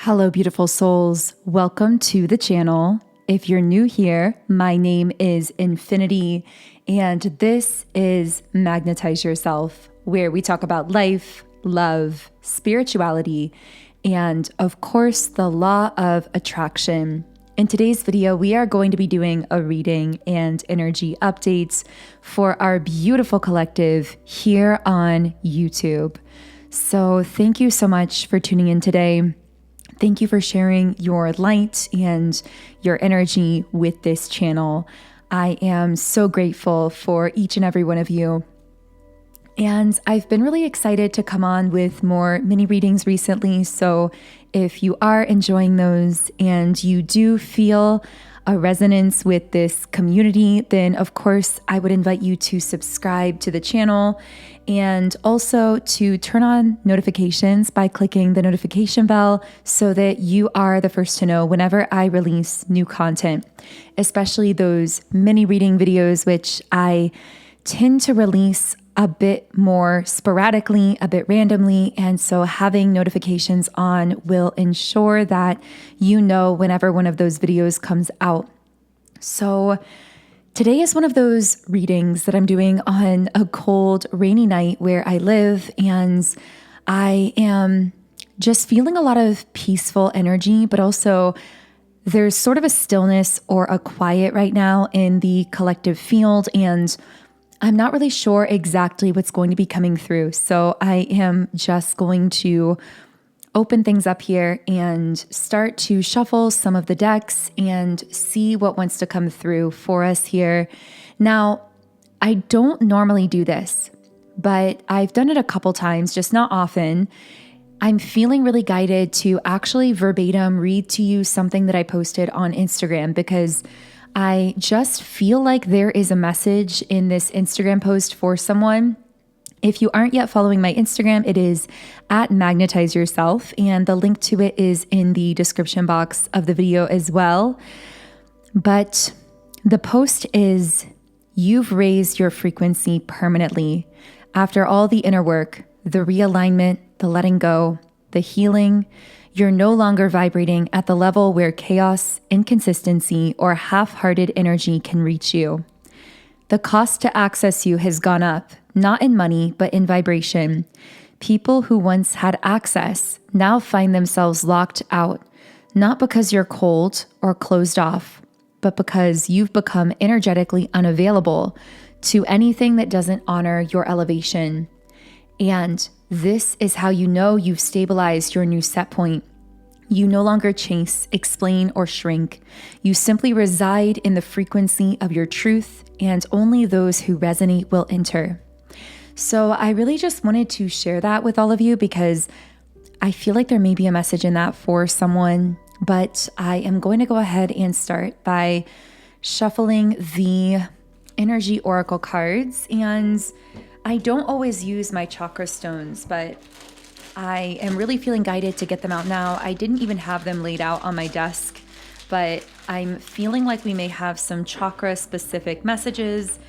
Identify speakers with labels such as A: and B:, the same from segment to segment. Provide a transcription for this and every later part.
A: Hello, beautiful souls. Welcome to the channel. If you're new here, my name is Infinity, and this is Magnetize Yourself, where we talk about life, love, spirituality, and of course, the law of attraction. In today's video, we are going to be doing a reading and energy updates for our beautiful collective here on YouTube. So thank you so much for tuning in today. Thank you for sharing your light and your energy with this channel. I am so grateful for each and every one of you. And I've been really excited to come on with more mini readings recently. So if you are enjoying those and you do feel a resonance with this community, then of course I would invite you to subscribe to the channel and also to turn on notifications by clicking the notification bell so that you are the first to know whenever I release new content, especially those mini reading videos, which I tend to release a bit more sporadically, a bit randomly. And so having notifications on will ensure that you know whenever one of those videos comes out. So today is one of those readings that I'm doing on a cold, rainy night where I live. And I am just feeling a lot of peaceful energy, but also there's sort of a stillness or a quiet right now in the collective field. And I'm not really sure exactly what's going to be coming through. So I am just going to open things up here and start to shuffle some of the decks and see what wants to come through for us here. Now, I don't normally do this, but I've done it a couple times, just not often. I'm feeling really guided to actually verbatim read to you something that I posted on Instagram because I just feel like there is a message in this Instagram post for someone. If you aren't yet following my Instagram, it is at Magnetize Yourself, and the link to it is in the description box of the video as well. But the post is, you've raised your frequency permanently. After all the inner work, the realignment, the letting go, the healing, you're no longer vibrating at the level where chaos, inconsistency, or half-hearted energy can reach you. The cost to access you has gone up, not in money, but in vibration. People who once had access now find themselves locked out, not because you're cold or closed off, but because you've become energetically unavailable to anything that doesn't honor your elevation. And this is how you know you've stabilized your new set point. You no longer chase, explain, or shrink. You simply reside in the frequency of your truth, and only those who resonate will enter. So I really just wanted to share that with all of you because I feel like there may be a message in that for someone, but I am going to go ahead and start by shuffling the energy oracle cards. And I don't always use my chakra stones, but I am really feeling guided to get them out now. I didn't even have them laid out on my desk, but I'm feeling like we may have some chakra specific messages.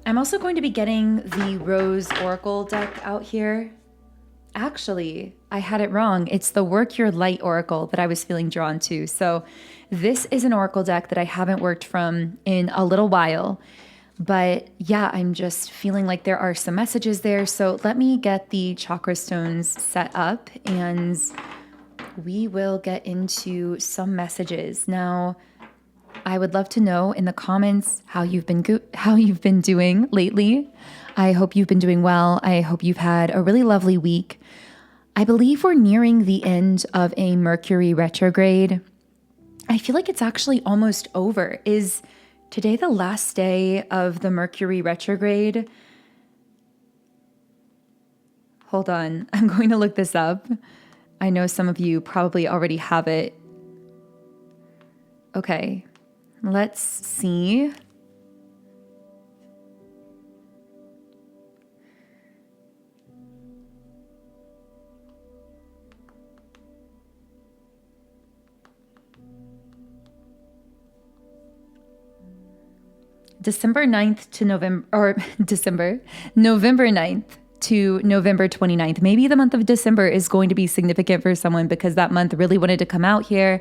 A: I'm also going to be getting the Rose Oracle deck out here. Actually, I had it wrong. It's the Work Your Light Oracle that I was feeling drawn to. So this is an Oracle deck that I haven't worked from in a little while. But yeah, I'm just feeling like there are some messages there. So let me get the chakra stones set up and we will get into some messages. Now, I would love to know in the comments how you've been doing lately. I hope you've been doing well. I hope you've had a really lovely week. I believe we're nearing the end of a Mercury retrograde. I feel like it's actually almost over. Is today the last day of the Mercury retrograde? Hold on, I'm going to look this up. I know some of you probably already have it. Okay, let's see. November 9th to November 29th. Maybe the month of December is going to be significant for someone because that month really wanted to come out here.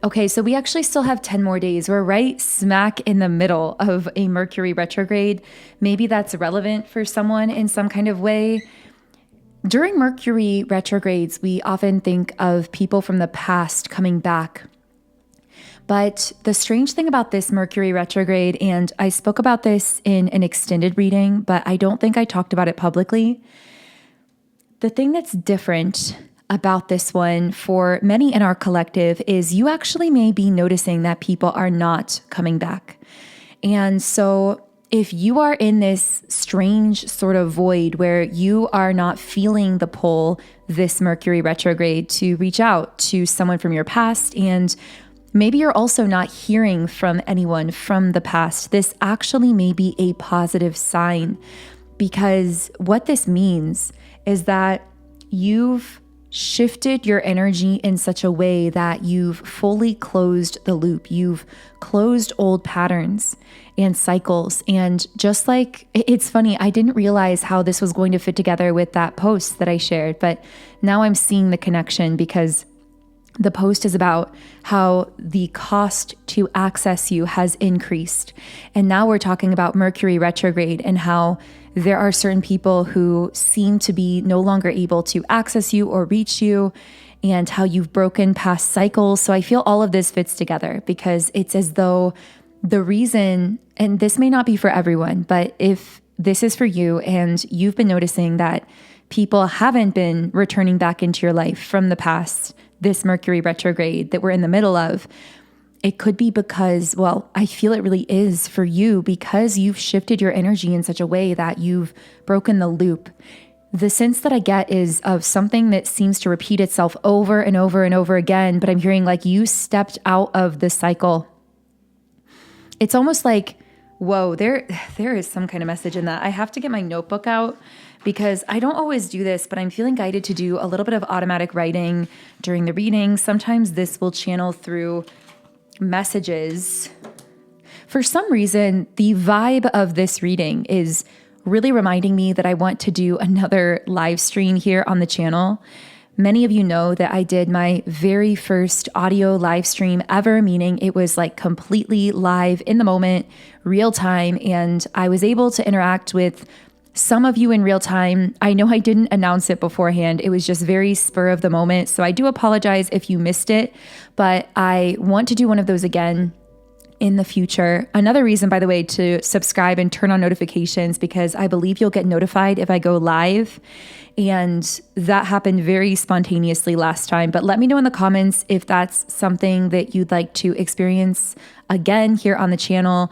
A: Okay, so we actually still have 10 more days. We're right smack in the middle of a Mercury retrograde. Maybe that's relevant for someone in some kind of way. During Mercury retrogrades, we often think of people from the past coming back. But the strange thing about this Mercury retrograde, and I spoke about this in an extended reading, but I don't think I talked about it publicly. The thing that's different about this one for many in our collective is you actually may be noticing that people are not coming back. And so if you are in this strange sort of void where you are not feeling the pull this Mercury retrograde to reach out to someone from your past, and maybe you're also not hearing from anyone from the past, this actually may be a positive sign, because what this means is that you've shifted your energy in such a way that you've fully closed the loop. You've closed old patterns and cycles. And just like, it's funny, I didn't realize how this was going to fit together with that post that I shared, but now I'm seeing the connection, because the post is about how the cost to access you has increased. And now we're talking about Mercury retrograde and how there are certain people who seem to be no longer able to access you or reach you, and how you've broken past cycles. So I feel all of this fits together, because it's as though the reason, and this may not be for everyone, but if this is for you and you've been noticing that people haven't been returning back into your life from the past, this Mercury retrograde that we're in the middle of, it could be because, well, I feel it really is for you, because you've shifted your energy in such a way that you've broken the loop. The sense that I get is of something that seems to repeat itself over and over and over again, but I'm hearing like you stepped out of the cycle. It's almost like, whoa, there is some kind of message in that. I have to get my notebook out, because I don't always do this, but I'm feeling guided to do a little bit of automatic writing during the reading. Sometimes this will channel through messages. For some reason, the vibe of this reading is really reminding me that I want to do another live stream here on the channel. Many of you know that I did my very first audio live stream ever, meaning it was like completely live in the moment, real time, and I was able to interact with some of you in real time. I know I didn't announce it beforehand. It was just very spur of the moment. So I do apologize if you missed it, but I want to do one of those again in the future. Another reason, by the way, to subscribe and turn on notifications, because I believe you'll get notified if I go live. And that happened very spontaneously last time. But let me know in the comments if that's something that you'd like to experience again here on the channel.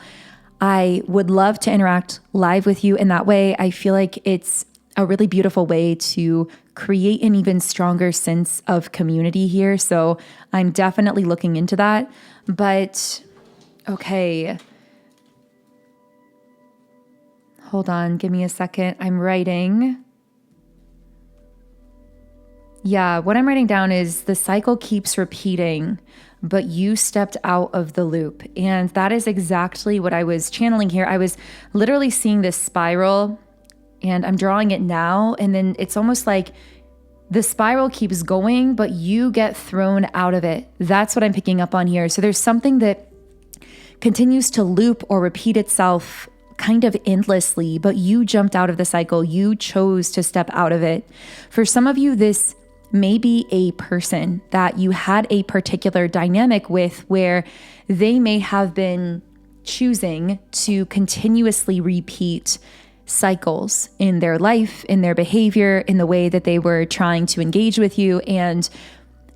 A: I would love to interact live with you in that way. I feel like it's a really beautiful way to create an even stronger sense of community here. So I'm definitely looking into that. But okay. Hold on, give me a second. I'm writing. Yeah, what I'm writing down is the cycle keeps repeating, but you stepped out of the loop. And that is exactly what I was channeling here. I was literally seeing this spiral, and I'm drawing it now. And then it's almost like the spiral keeps going, but you get thrown out of it. That's what I'm picking up on here. So there's something that continues to loop or repeat itself kind of endlessly, but you jumped out of the cycle. You chose to step out of it. For some of you, this may be a person that you had a particular dynamic with, where they may have been choosing to continuously repeat cycles in their life, in their behavior, in the way that they were trying to engage with you. And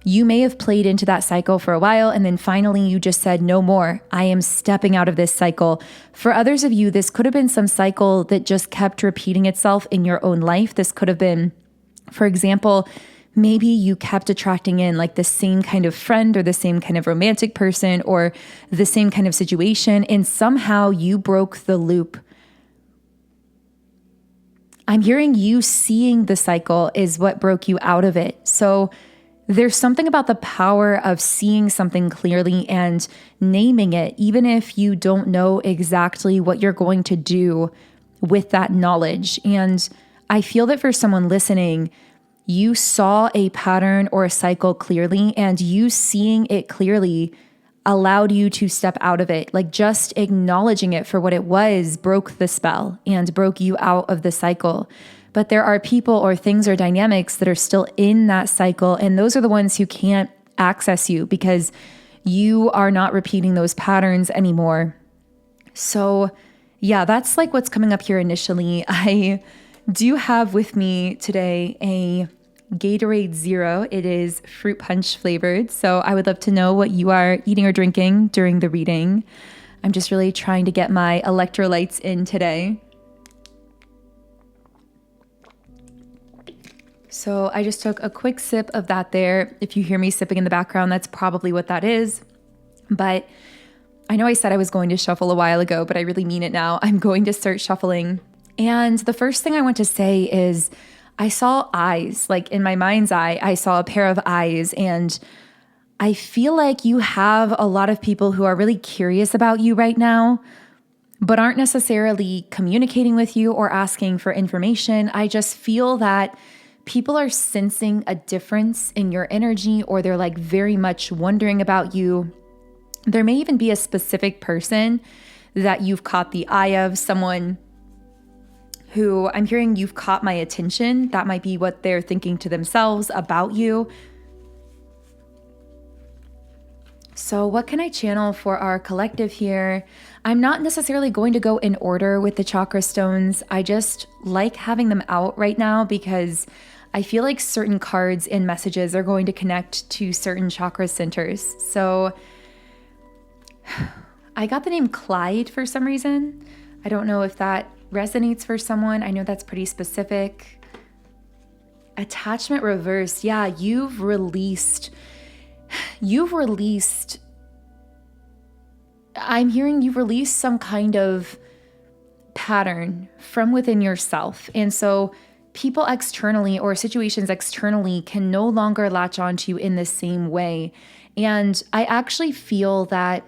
A: you may have played into that cycle for a while, and then finally you just said, no more. I am stepping out of this cycle. For others of you, this could have been some cycle that just kept repeating itself in your own life. This could have been, for example, maybe you kept attracting in like the same kind of friend or the same kind of romantic person or the same kind of situation, and somehow you broke the loop. I'm hearing you seeing the cycle is what broke you out of it. So there's something about the power of seeing something clearly and naming it, even if you don't know exactly what you're going to do with that knowledge. And I feel that for someone listening, you saw a pattern or a cycle clearly, and you seeing it clearly allowed you to step out of it. Like just acknowledging it for what it was broke the spell and broke you out of the cycle. But there are people or things or dynamics that are still in that cycle, and those are the ones who can't access you because you are not repeating those patterns anymore. So yeah, that's like what's coming up here initially. I do have with me today a Gatorade Zero. It is fruit punch flavored. So I would love to know what you are eating or drinking during the reading. I'm just really trying to get my electrolytes in today. So I just took a quick sip of that there. If you hear me sipping in the background, that's probably what that is. But I know I said I was going to shuffle a while ago, but I really mean it now. I'm going to start shuffling. And the first thing I want to say is I saw eyes, like in my mind's eye, I saw a pair of eyes, and I feel like you have a lot of people who are really curious about you right now, but aren't necessarily communicating with you or asking for information. I just feel that people are sensing a difference in your energy, or they're like very much wondering about you. There may even be a specific person that you've caught the eye of, someone who I'm hearing you've caught my attention. That might be what they're thinking to themselves about you. So what can I channel for our collective here? I'm not necessarily going to go in order with the chakra stones. I just like having them out right now because I feel like certain cards and messages are going to connect to certain chakra centers. So I got the name Clyde for some reason. I don't know if that resonates for someone. I know that's pretty specific. Attachment reversed. Yeah, you've released, I'm hearing you've released some kind of pattern from within yourself. And so people externally or situations externally can no longer latch onto you in the same way. And I actually feel that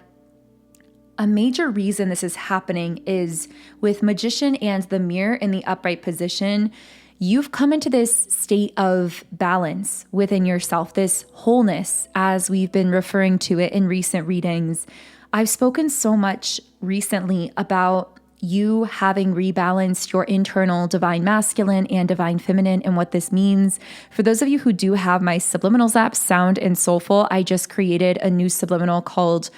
A: a major reason this is happening is with Magician and the Mirror in the upright position, you've come into this state of balance within yourself, this wholeness, as we've been referring to it in recent readings. I've spoken so much recently about you having rebalanced your internal divine masculine and divine feminine and what this means. For those of you who do have my subliminals app, Sound and Soulful, I just created a new subliminal called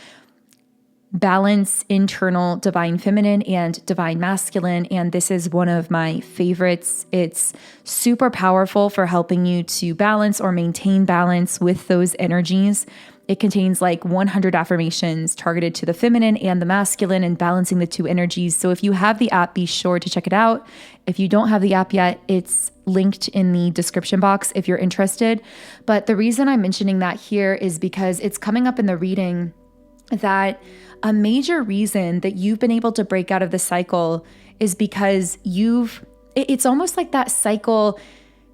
A: Balance Internal Divine Feminine and Divine Masculine, and this is one of my favorites. It's super powerful for helping you to balance or maintain balance with those energies. It contains like 100 affirmations targeted to the feminine and the masculine and balancing the two energies. So if you have the app, be sure to check it out. If you don't have the app yet, it's linked in the description box if you're interested. But the reason I'm mentioning that here is because it's coming up in the reading that a major reason that you've been able to break out of the cycle is because it's almost like that cycle,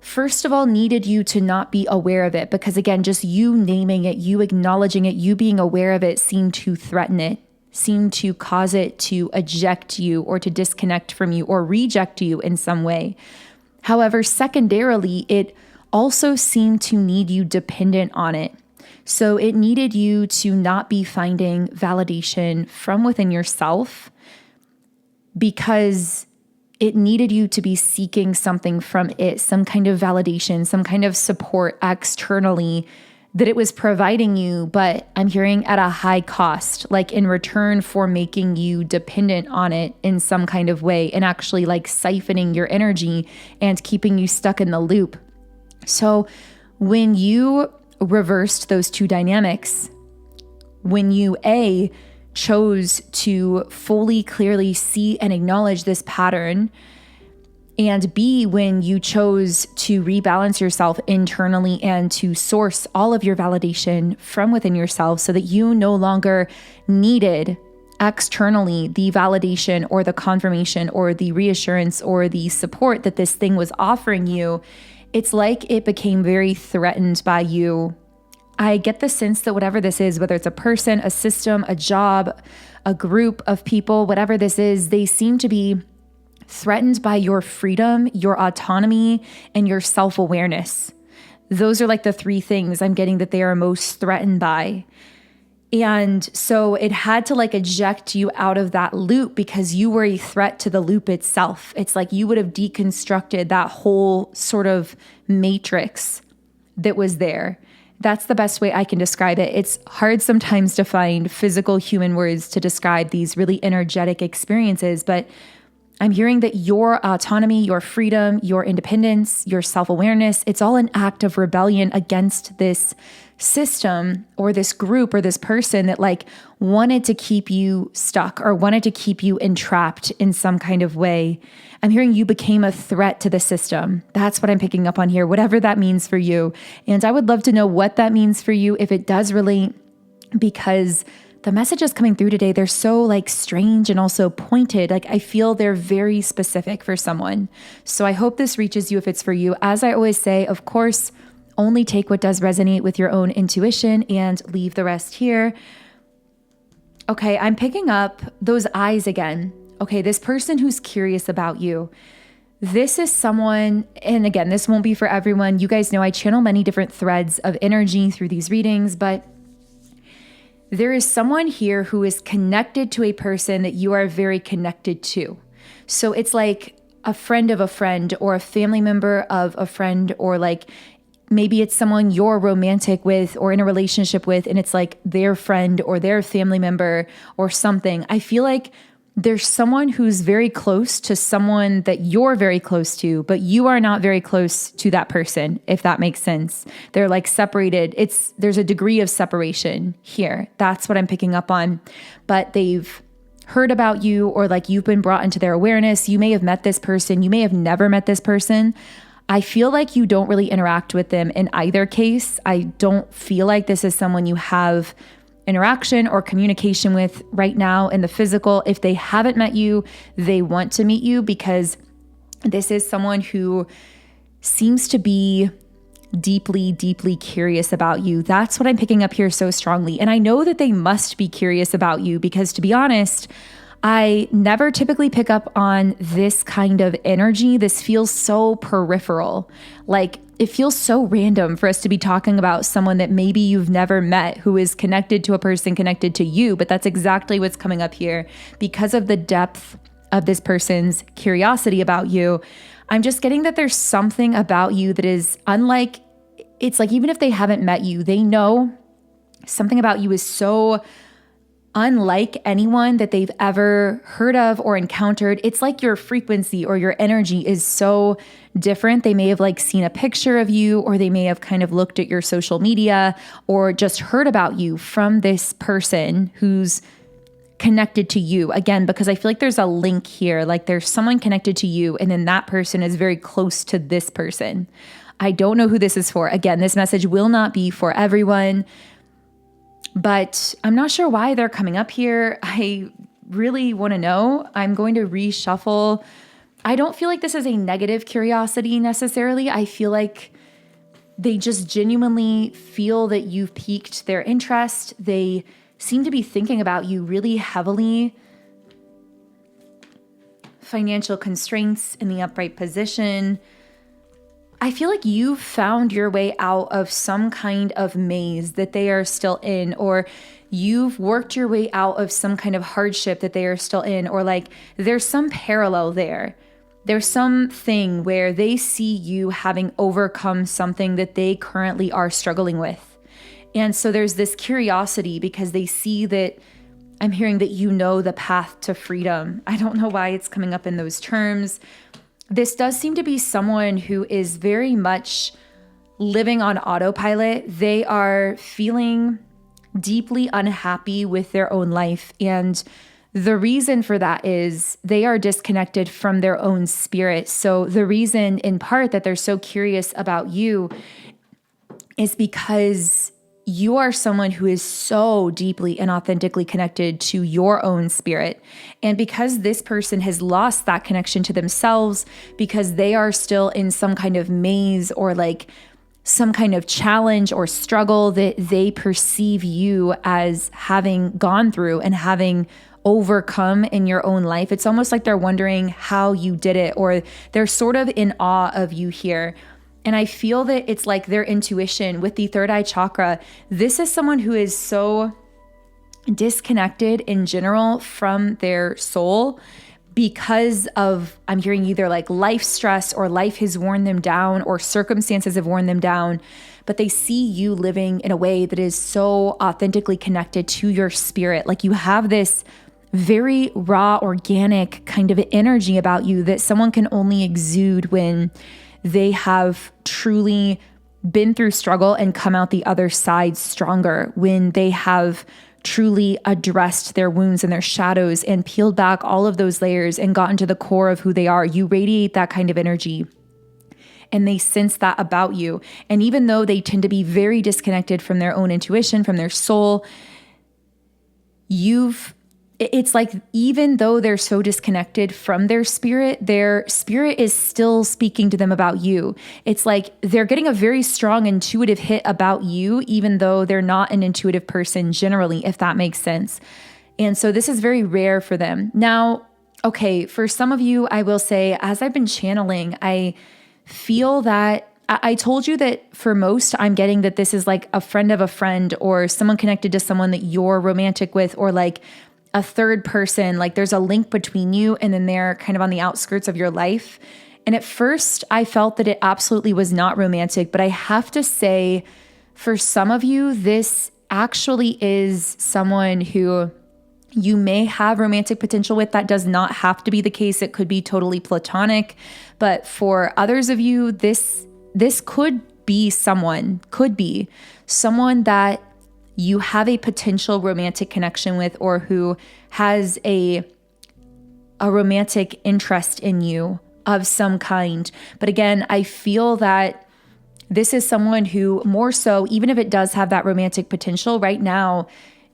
A: first of all, needed you to not be aware of it. Because again, just you naming it, you acknowledging it, you being aware of it seemed to threaten it, seemed to cause it to eject you or to disconnect from you or reject you in some way. However, secondarily, it also seemed to need you dependent on it. So it needed you to not be finding validation from within yourself because it needed you to be seeking something from it, some kind of validation, some kind of support externally that it was providing you, but I'm hearing at a high cost, like in return for making you dependent on it in some kind of way and actually like siphoning your energy and keeping you stuck in the loop. So when you reversed those two dynamics, when you chose to fully clearly see and acknowledge this pattern, and B, when you chose to rebalance yourself internally and to source all of your validation from within yourself so that you no longer needed externally the validation or the confirmation or the reassurance or the support that this thing was offering you, it's like it became very threatened by you. I get the sense that whatever this is, whether it's a person, a system, a job, a group of people, whatever this is, they seem to be threatened by your freedom, your autonomy, and your self-awareness. Those are like the three things I'm getting that they are most threatened by. And so it had to like eject you out of that loop because you were a threat to the loop itself. It's like you would have deconstructed that whole sort of matrix that was there. That's the best way I can describe it. It's hard sometimes to find physical human words to describe these really energetic experiences, but I'm hearing that your autonomy, your freedom, your independence, your self-awareness, it's all an act of rebellion against this system or this group or this person that like wanted to keep you stuck or wanted to keep you entrapped in some kind of way. I'm hearing you became a threat to the system. That's what I'm picking up on here, whatever that means for you. And I would love to know what that means for you if it does relate, because the messages coming through today, they're so like strange and also pointed. Like I feel they're very specific for someone. So I hope this reaches you if it's for you. As I always say, of course, only take what does resonate with your own intuition and leave the rest here. Okay, I'm picking up those eyes again. Okay, this person who's curious about you. This is someone, and again, this won't be for everyone. You guys know I channel many different threads of energy through these readings, but there is someone here who is connected to a person that you are very connected to. So it's like a friend of a friend or a family member of a friend, or like maybe it's someone you're romantic with or in a relationship with, and it's like their friend or their family member or something. I feel like there's someone who's very close to someone that you're very close to, but you are not very close to that person, if that makes sense. They're like separated. There's a degree of separation here. That's what I'm picking up on. But they've heard about you, or like you've been brought into their awareness. You may have met this person. You may have never met this person. I feel like you don't really interact with them in either case. I don't feel like this is someone you have interaction or communication with right now in the physical. If they haven't met you, they want to meet you, because this is someone who seems to be deeply, deeply curious about you. That's what I'm picking up here so strongly. And I know that they must be curious about you, because to be honest, I never typically pick up on this kind of energy. This feels so peripheral. Like it feels so random for us to be talking about someone that maybe you've never met, who is connected to a person connected to you. But that's exactly what's coming up here because of the depth of this person's curiosity about you. I'm just getting that there's something about you that is unlike, it's like even if they haven't met you, they know something about you is so unlike anyone that they've ever heard of or encountered. It's like your frequency or your energy is so different. They may have like seen a picture of you, or they may have kind of looked at your social media or just heard about you from this person who's connected to you. Again, because I feel like there's a link here, like there's someone connected to you, and then that person is very close to this person. I don't know who this is for. Again, this message will not be for everyone, but I'm not sure why they're coming up here. I really want to know. I'm going to reshuffle. I don't feel like this is a negative curiosity necessarily. I feel like they just genuinely feel that you've piqued their interest. They seem to be thinking about you really heavily. Financial constraints in the upright position. I feel like you've found your way out of some kind of maze that they are still in, or you've worked your way out of some kind of hardship that they are still in, or like there's some parallel there. There's something where they see you having overcome something that they currently are struggling with. And so there's this curiosity because they see that I'm hearing that you know the path to freedom. I don't know why it's coming up in those terms. This does seem to be someone who is very much living on autopilot. They are feeling deeply unhappy with their own life. And the reason for that is they are disconnected from their own spirit. So the reason in part that they're so curious about you is because you are someone who is so deeply and authentically connected to your own spirit. And because this person has lost that connection to themselves, because they are still in some kind of maze or like some kind of challenge or struggle that they perceive you as having gone through and having overcome in your own life. It's almost like they're wondering how you did it, or they're sort of in awe of you here. And I feel that it's like their intuition with the third eye chakra. This is someone who is so disconnected in general from their soul because of, I'm hearing either like life stress or life has worn them down or circumstances have worn them down, but they see you living in a way that is so authentically connected to your spirit. Like you have this very raw, organic kind of energy about you that someone can only exude when they have truly been through struggle and come out the other side stronger, when they have truly addressed their wounds and their shadows and peeled back all of those layers and gotten to the core of who they are. You radiate that kind of energy, and they sense that about you. And even though they tend to be very disconnected from their own intuition, from their soul, it's like, even though they're so disconnected from their spirit is still speaking to them about you. It's like they're getting a very strong intuitive hit about you, even though they're not an intuitive person generally, if that makes sense. And so this is very rare for them. Now, okay, for some of you, I will say, as I've been channeling, I feel that I told you that for most, I'm getting that this is like a friend of a friend or someone connected to someone that you're romantic with, or like a third person, like there's a link between you and then they're kind of on the outskirts of your life. And at first I felt that it absolutely was not romantic, but I have to say for some of you, this actually is someone who you may have romantic potential with. That does not have to be the case. It could be totally platonic, but for others of you, this could be someone that you have a potential romantic connection with, or who has a romantic interest in you of some kind. But again, I feel that this is someone who, more so, even if it does have that romantic potential right now,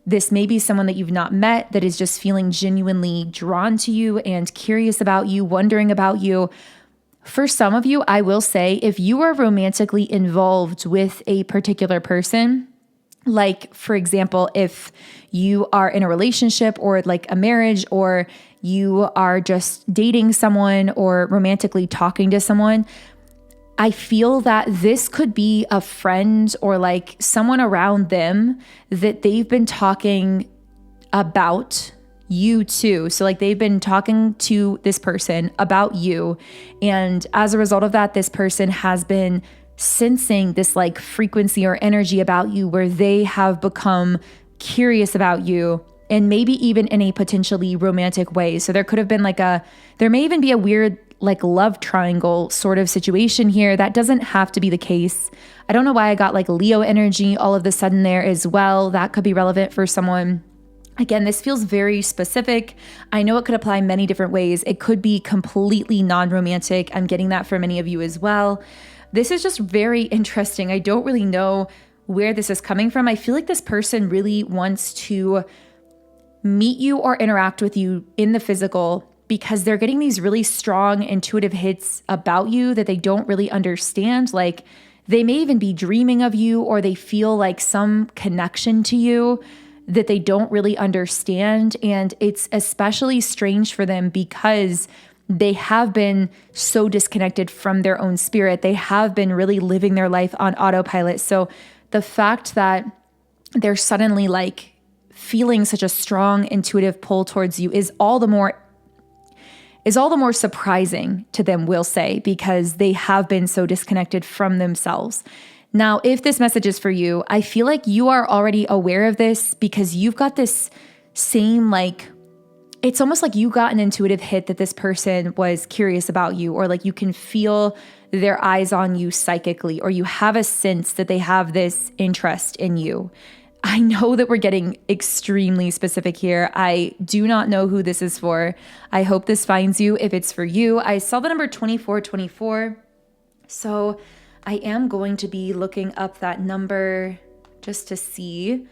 A: this may be someone that you've not met that is just feeling genuinely drawn to you and curious about you, wondering about you. For some of you, I will say, if you are romantically involved with a particular person, like, for example, if you are in a relationship or like a marriage, or you are just dating someone or romantically talking to someone, I feel that this could be a friend or like someone around them that they've been talking about you too. So like they've been talking to this person about you. And as a result of that, this person has been sensing this like frequency or energy about you where they have become curious about you, and maybe even in a potentially romantic way. So there could have been there may even be a weird like love triangle sort of situation here. That doesn't have to be the case. I don't know why I got like Leo energy all of a sudden there as well. That could be relevant for someone. Again, this feels very specific. I know it could apply many different ways. It could be completely non-romantic. I'm getting that for many of you as well. This is just very interesting. I don't really know where this is coming from. I feel like this person really wants to meet you or interact with you in the physical because they're getting these really strong intuitive hits about you that they don't really understand. Like they may even be dreaming of you, or they feel like some connection to you that they don't really understand. And it's especially strange for them because they have been so disconnected from their own spirit. They have been really living their life on autopilot. So the fact that they're suddenly like feeling such a strong intuitive pull towards you is all the more surprising to them, we'll say, because they have been so disconnected from themselves. Now, if this message is for you, I feel like you are already aware of this because you've got this same it's almost like you got an intuitive hit that this person was curious about you, or like you can feel their eyes on you psychically, or you have a sense that they have this interest in you. I know that we're getting extremely specific here. I do not know who this is for. I hope this finds you if it's for you. I saw the number 2424. So I am going to be looking up that number just to see.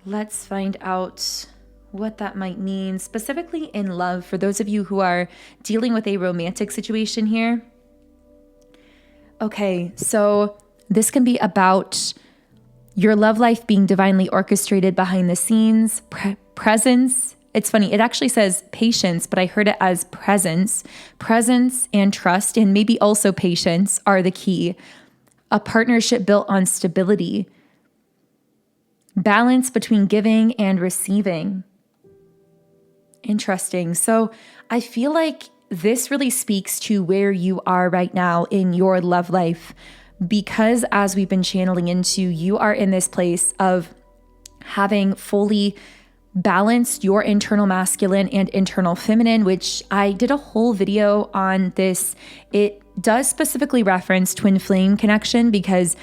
A: Let's find out what that might mean, specifically in love, for those of you who are dealing with a romantic situation here. Okay, so this can be about your love life being divinely orchestrated behind the scenes, presence, it's funny. It actually says patience, but I heard it as presence. Presence and trust, and maybe also patience, are the key. A partnership built on stability. Balance between giving and receiving. Interesting. So I feel like this really speaks to where you are right now in your love life, because as we've been channeling into, you are in this place of having fully balanced your internal masculine and internal feminine, which I did a whole video on this. It does specifically reference twin flame connection, because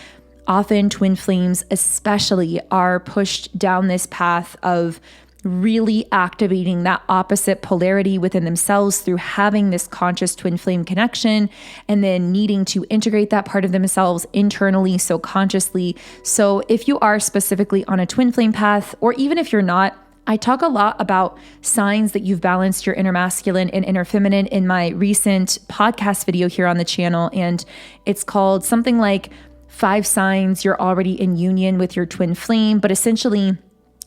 A: often twin flames especially are pushed down this path of really activating that opposite polarity within themselves through having this conscious twin flame connection, and then needing to integrate that part of themselves internally, so consciously. So if you are specifically on a twin flame path, or even if you're not, I talk a lot about signs that you've balanced your inner masculine and inner feminine in my recent podcast video here on the channel. And it's called something like 5 signs you're already in union with your twin flame. But essentially,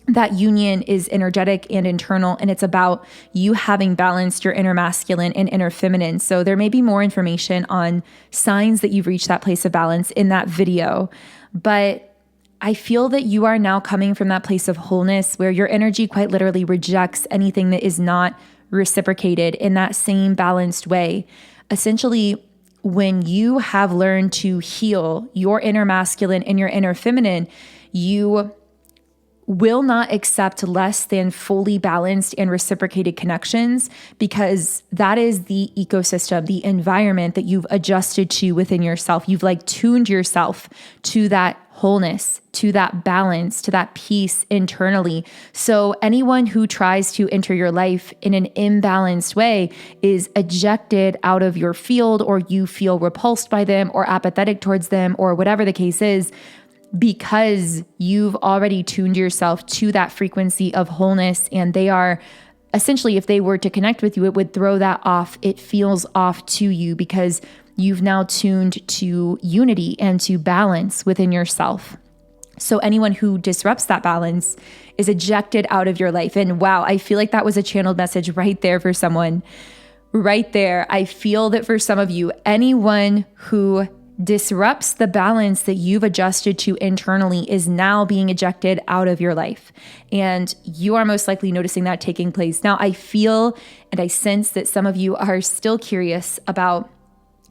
A: that union is energetic and internal, and it's about you having balanced your inner masculine and inner feminine. So there may be more information on signs that you've reached that place of balance in that video. But I feel that you are now coming from that place of wholeness where your energy quite literally rejects anything that is not reciprocated in that same balanced way. Essentially, when you have learned to heal your inner masculine and your inner feminine, you will not accept less than fully balanced and reciprocated connections, because that is the ecosystem, the environment that you've adjusted to within yourself. You've like tuned yourself to that wholeness, to that balance, to that peace internally. So anyone who tries to enter your life in an imbalanced way is ejected out of your field, or you feel repulsed by them or apathetic towards them, or whatever the case is, because you've already tuned yourself to that frequency of wholeness. And they are essentially, if they were to connect with you, it would throw that off. It feels off to you because you've now tuned to unity and to balance within yourself. So anyone who disrupts that balance is ejected out of your life. And wow, I feel like that was a channeled message right there for someone. Right there. I feel that for some of you, anyone who disrupts the balance that you've adjusted to internally is now being ejected out of your life. And you are most likely noticing that taking place. Now, I feel and I sense that some of you are still curious about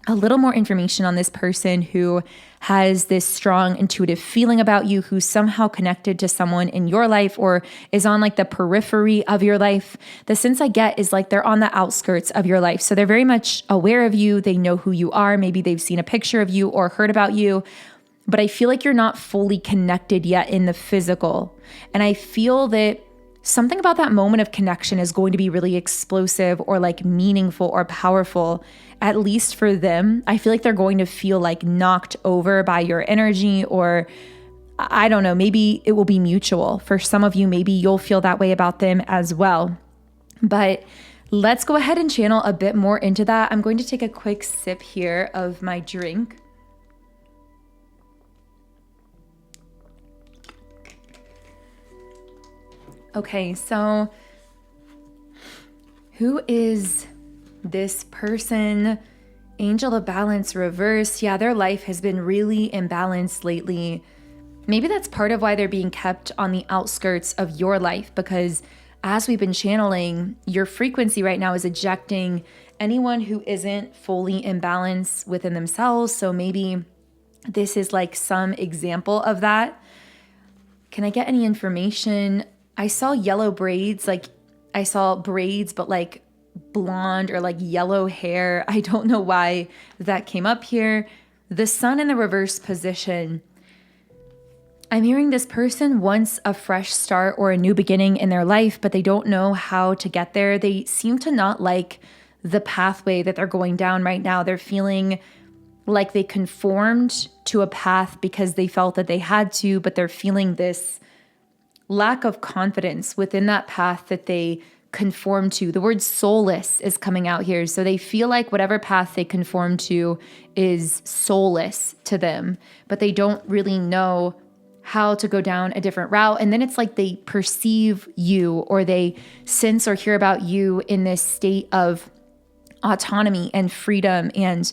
A: a little more information on this person who has this strong intuitive feeling about you, who's somehow connected to someone in your life or is on like the periphery of your life. The sense I get is like they're on the outskirts of your life. So they're very much aware of you. They know who you are. Maybe they've seen a picture of you or heard about you, but I feel like you're not fully connected yet in the physical. And I feel that something about that moment of connection is going to be really explosive or like meaningful or powerful, at least for them. I feel like they're going to feel like knocked over by your energy, or I don't know, maybe it will be mutual. For some of you, maybe you'll feel that way about them as well. But let's go ahead and channel a bit more into that. I'm going to take a quick sip here of my drink. Okay, so who is this person? Angel of Balance reversed. Yeah, their life has been really imbalanced lately. Maybe that's part of why they're being kept on the outskirts of your life, because as we've been channeling, your frequency right now is ejecting anyone who isn't fully in balance within themselves. So maybe this is like some example of that. Can I get any information? I saw yellow braids, like I saw braids, but like blonde or like yellow hair. I don't know why that came up here. The sun in the reverse position. I'm hearing this person wants a fresh start or a new beginning in their life, but they don't know how to get there. They seem to not like the pathway that they're going down right now. They're feeling like they conformed to a path because they felt that they had to, but they're feeling this lack of confidence within that path that they conform to. The word soulless is coming out here. So they feel like whatever path they conform to is soulless to them, but they don't really know how to go down a different route. And then it's like they perceive you, or they sense or hear about you in this state of autonomy and freedom. And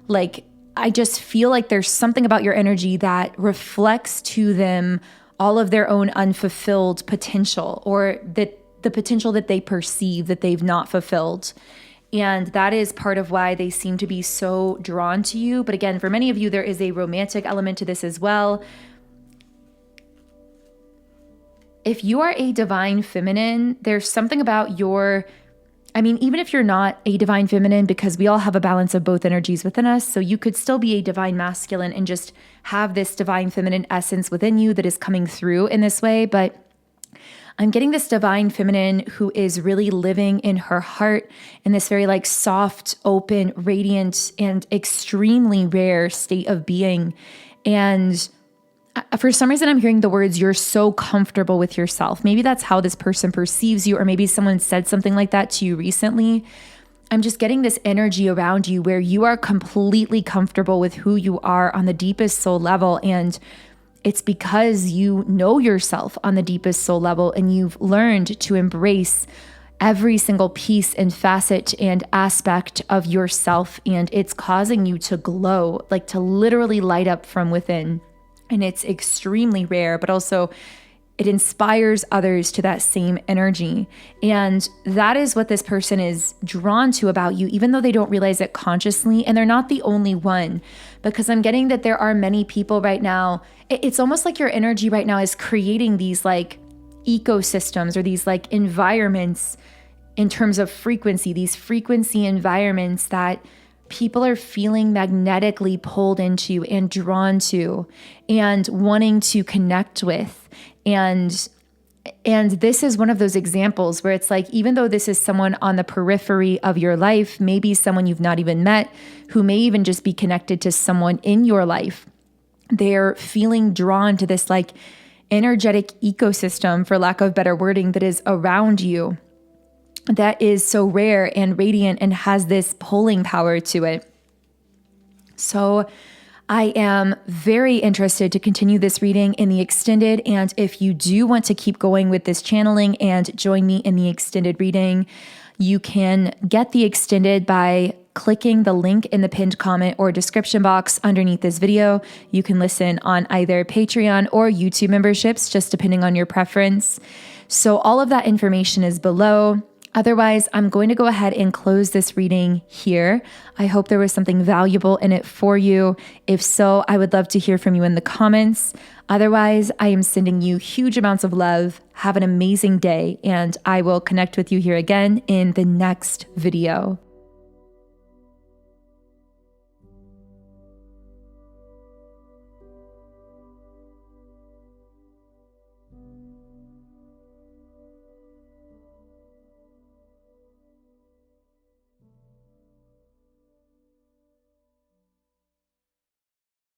A: like, I just feel like there's something about your energy that reflects to them all of their own unfulfilled potential, or that the potential that they perceive that they've not fulfilled. And that is part of why they seem to be so drawn to you. But again, for many of you, there is a romantic element to this as well. If you are a divine feminine, there's something about even if you're not a divine feminine, because we all have a balance of both energies within us, so you could still be a divine masculine and just have this divine feminine essence within you that is coming through in this way. But I'm getting this divine feminine who is really living in her heart in this very like soft, open, radiant, and extremely rare state of being. And for some reason, I'm hearing the words, you're so comfortable with yourself. Maybe that's how this person perceives you, or maybe someone said something like that to you recently. I'm just getting this energy around you where you are completely comfortable with who you are on the deepest soul level. And it's because you know yourself on the deepest soul level, and you've learned to embrace every single piece and facet and aspect of yourself. And it's causing you to glow, like to literally light up from within. And it's extremely rare, but also it inspires others to that same energy. And that is what this person is drawn to about you, even though they don't realize it consciously. And they're not the only one, because I'm getting that there are many people right now. It's almost like your energy right now is creating these like ecosystems, or these like environments in terms of frequency, these frequency environments that people are feeling magnetically pulled into and drawn to and wanting to connect with. And this is one of those examples where it's like, even though this is someone on the periphery of your life, maybe someone you've not even met, who may even just be connected to someone in your life, they're feeling drawn to this like energetic ecosystem, for lack of better wording, that is around you, that is so rare and radiant and has this pulling power to it. So I am very interested to continue this reading in the extended. And if you do want to keep going with this channeling and join me in the extended reading, you can get the extended by clicking the link in the pinned comment or description box underneath this video. You can listen on either Patreon or YouTube memberships, just depending on your preference. So all of that information is below. Otherwise, I'm going to go ahead and close this reading here. I hope there was something valuable in it for you. If so, I would love to hear from you in the comments. Otherwise, I am sending you huge amounts of love. Have an amazing day, and I will connect with you here again in the next video.